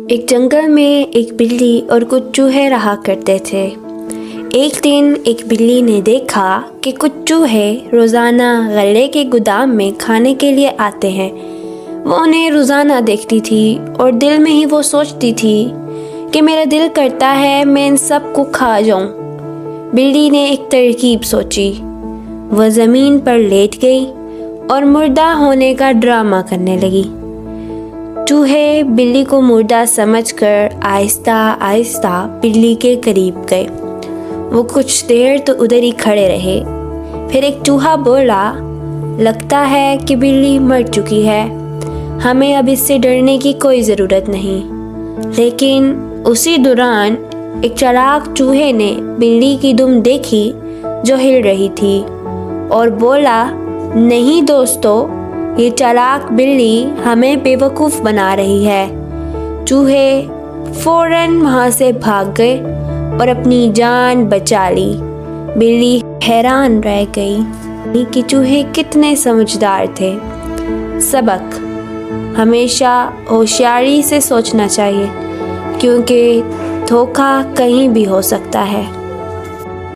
ایک جنگل میں ایک بلی اور کچھ چوہے رہا کرتے تھے۔ ایک دن ایک بلی نے دیکھا کہ کچھ چوہے روزانہ غلے کے گودام میں کھانے کے لیے آتے ہیں۔ وہ انہیں روزانہ دیکھتی تھی اور دل میں ہی وہ سوچتی تھی کہ میرا دل کرتا ہے میں ان سب کو کھا جاؤں۔ بلی نے ایک ترکیب سوچی۔ وہ زمین پر لیٹ گئی اور مردہ ہونے کا ڈرامہ کرنے لگی۔ چوہے بلی کو مردہ سمجھ کر آہستہ آہستہ بلی کے قریب گئے۔ وہ کچھ دیر تو ادھر ہی کھڑے رہے۔ پھر ایک چوہا بولا، لگتا ہے کہ بلی مر چکی ہے، ہمیں اب اس سے ڈرنے کی کوئی ضرورت نہیں۔ لیکن اسی دوران ایک چالاک چوہے نے بلی کی دم دیکھی جو ہل رہی تھی اور بولا، نہیں دوستو، یہ چالاک بلی ہمیں بے وقوف بنا رہی ہے۔ چوہے فوراً وہاں سے بھاگ گئے اور اپنی جان بچا لی۔ بلی حیران رہ گئی کہ چوہے کتنے سمجھدار تھے۔ سبق: ہمیشہ ہوشیاری سے سوچنا چاہیے کیونکہ دھوکہ کہیں بھی ہو سکتا ہے۔